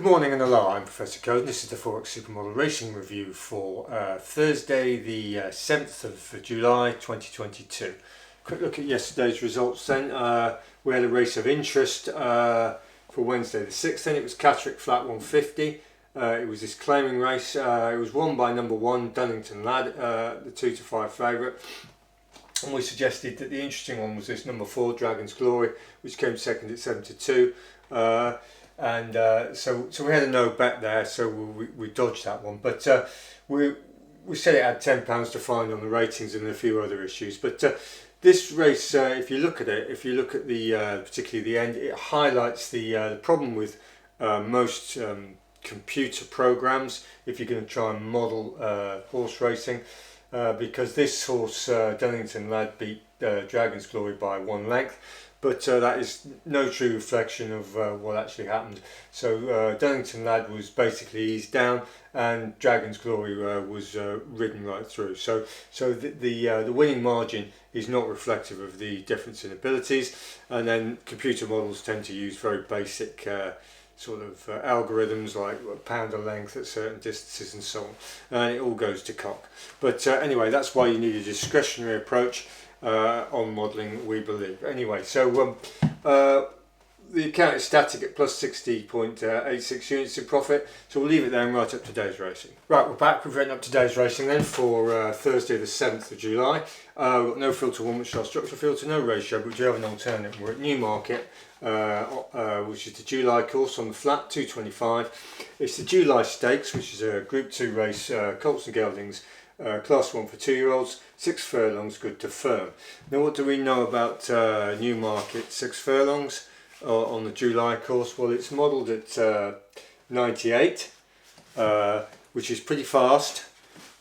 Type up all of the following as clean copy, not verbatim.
morning and hello, I'm Professor Code and this is the Forex Supermodel Racing Review for Thursday the 7th of July 2022. Quick look at yesterday's results then. We had a race of interest for Wednesday the 6th then. It was Catterick Flat 150. It was this claiming race. It was won by number 1 Dunnington Lad, the 2 to 5 favourite. And we suggested that the interesting one was this number 4 Dragon's Glory, which came second at 7 to 2. So we had a no bet there, so we dodged that one. But we said it had £10 to find on the ratings and a few other issues. But this race, if you look at it, if you look at the particularly the end, it highlights the problem with most computer programs if you're going to try and model horse racing. Because this horse, Dunnington Lad, beat Dragon's Glory by 1 length. But that is no true reflection of what actually happened. So Dunnington Lad was basically eased down, and Dragon's Glory was ridden right through. So the winning margin is not reflective of the difference in abilities. And then computer models tend to use very basic sort of algorithms like pound a length at certain distances and so on, and it all goes to cock. But anyway, that's why you need a discretionary approach on modelling, we believe. Anyway, so the account is static at plus 60.86 units in profit, so we'll leave it there and write up today's racing. Right, we're back. We've written up today's racing then for Thursday the 7th of July. We've got no filter 1, which is our structural filter, no ratio, but we do have an alternative. We're at Newmarket, which is the July course on the flat, 225. It's the July Stakes, which is a Group 2 race, colts and geldings, Class 1 for 2-year-olds, 6 furlongs, good to firm. Now, what do we know about Newmarket 6 furlongs on the July course? Well, it's modelled at 98, which is pretty fast.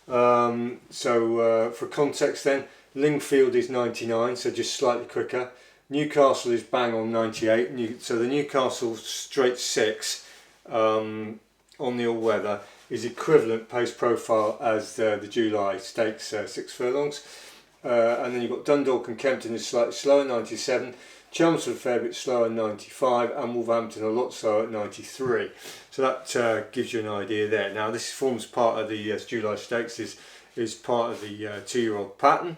For context then, Lingfield is 99, so just slightly quicker. Newcastle is bang on 98, so the Newcastle straight 6 on the all-weather is equivalent pace profile as the July Stakes 6 furlongs. And then you've got Dundalk and Kempton is slightly slower, 97. Chelmsford a fair bit slower, 95, and Wolverhampton a lot slower at 93. So that gives you an idea there. Now this forms part of the July Stakes, is part of the 2-year-old pattern.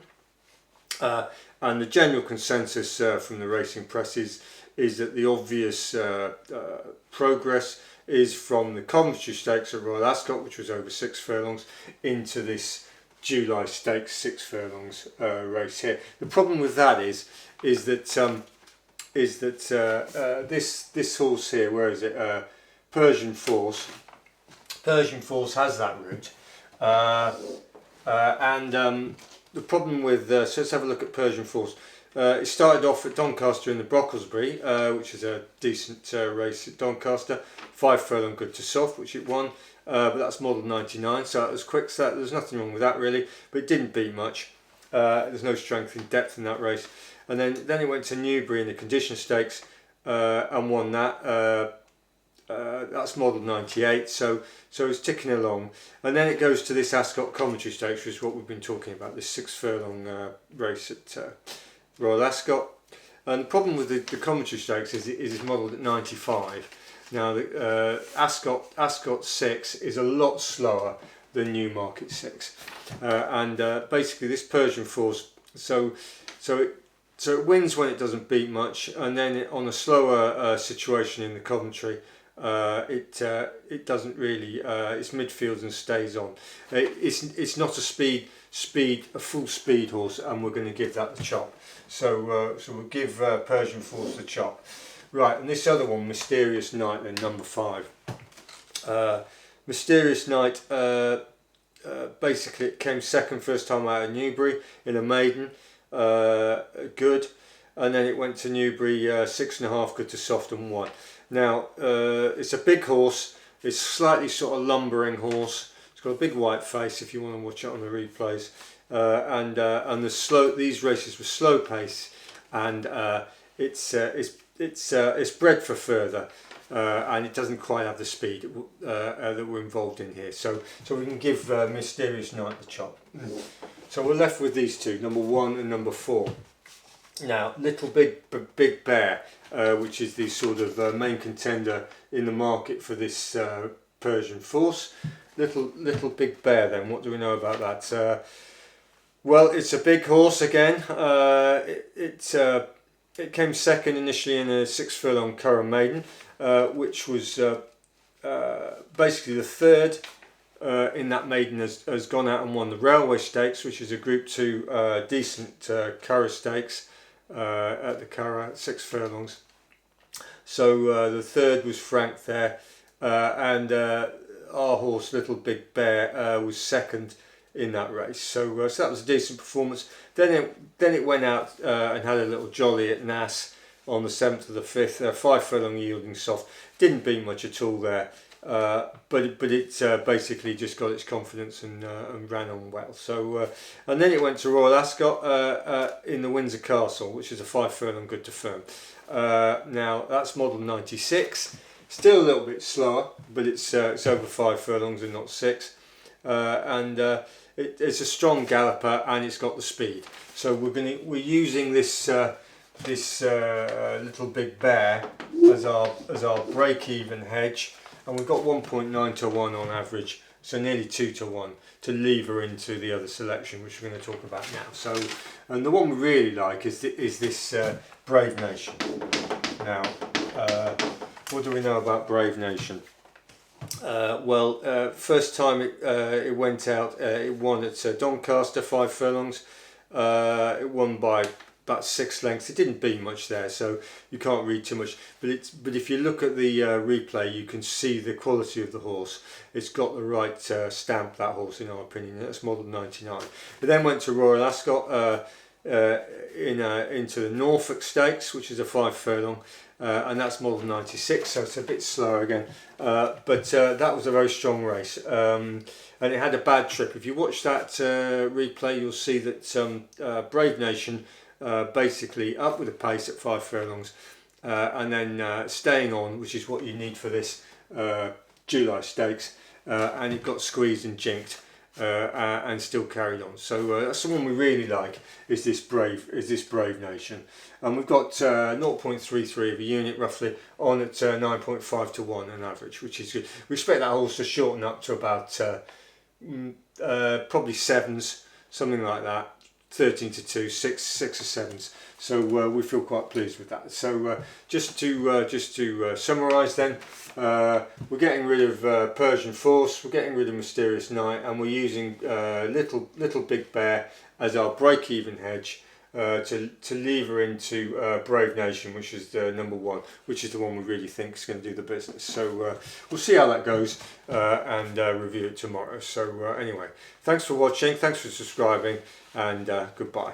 And the general consensus from the racing press is that the obvious progress is from the Coventry Stakes at Royal Ascot, which was over 6 furlongs, into this July Stakes 6 furlongs race here. The problem with that is that this horse here, where is it? Persian Force. Persian Force has that route, the problem with so let's have a look at Persian Force. It started off at Doncaster in the Brocklesbury, which is a decent race at Doncaster. 5 furlong good to soft, which it won, but that's model 99, so it was quick. So there's nothing wrong with that really, but it didn't beat much. There's no strength in depth in that race. And then it went to Newbury in the Condition Stakes and won that. That's model 98, so it's ticking along. And then it goes to this Ascot Coventry Stakes, which is what we've been talking about, this 6 furlong race at Royal Ascot. And the problem with the Coventry Stakes is it's modelled at 95. Now the Ascot 6 is a lot slower than Newmarket 6, basically this Persian Force, so it wins when it doesn't beat much, and then on a slower situation in the Coventry, it doesn't really. It's midfield and stays on. It's not a full speed horse, and we're going to give that the chop. So we'll give Persian Force the chop. Right, and this other one, Mysterious Night, then number 5. Mysterious Night. Basically, it came second first time out of Newbury in a maiden. Good, and then it went to Newbury 6.5 good to soft and 1. Now it's a big horse. It's slightly sort of lumbering horse. It's got a big white face if you want to watch it on the replays. And these races were slow pace, and it's bred for further, and it doesn't quite have the speed that we're involved in here. So we can give Mysterious Night the chop. So we're left with these two, number 1 and number 4. Now, Little Big Bear, which is the sort of main contender in the market for this Persian force. Little Big Bear. Then, what do we know about that? Well, it's a big horse again. It came second initially in a 6 furlong Curran Maiden, which was basically the third in that maiden has gone out and won the Railway Stakes, which is a Group 2 decent Curragh Stakes at the Curragh, 6 furlongs. So the third was Frank there, and our horse Little Big Bear was second in that race. So that was a decent performance. Then it went out and had a little jolly at Nass on the 7th of the 5th, 5 furlong yielding soft. Didn't beat much at all there, but it basically just got its confidence and ran on well. So and then it went to Royal Ascot in the Windsor Castle, which is a 5 furlong good to firm. Now that's model 96, still a little bit slower, but it's over 5 furlongs and not 6, and it's a strong galloper and it's got the speed. So we're using this Little Big Bear as our break-even hedge, and we've got 1.9 to 1 on average, so nearly 2 to 1 to lever into the other selection, which we're going to talk about now. So, and the one we really like is this Brave Nation. Now, what do we know about Brave Nation? First time it went out, it won at Doncaster, 5 furlongs. It won by about 6 lengths. It didn't beat much there, so you can't read too much. But if you look at the replay, you can see the quality of the horse. It's got the right stamp, that horse, in our opinion. That's model 99. It then went to Royal Ascot into the Norfolk Stakes, which is a 5 furlong. And that's model 96, so it's a bit slower again, but that was a very strong race, and it had a bad trip. If you watch that replay, you'll see that Brave Nation basically up with a pace at 5 furlongs, and then staying on, which is what you need for this July Stakes, and it got squeezed and jinked. And still carried on. So that's the one we really like. Is this Brave Nation, and we've got 0.33 of a unit roughly on at 9.5 to 1 on average, which is good. We expect that horse to shorten up to about probably 7s, something like that. 13 to 2, 6 or 7s. So we feel quite pleased with that. So just to summarise then, we're getting rid of Persian Force, we're getting rid of Mysterious Night, and we're using Little Big Bear as our break-even hedge to lever into Brave Nation, which is the number 1, which is the one we really think is going to do the business. So we'll see how that goes and review it tomorrow. So anyway, thanks for watching, thanks for subscribing, and goodbye.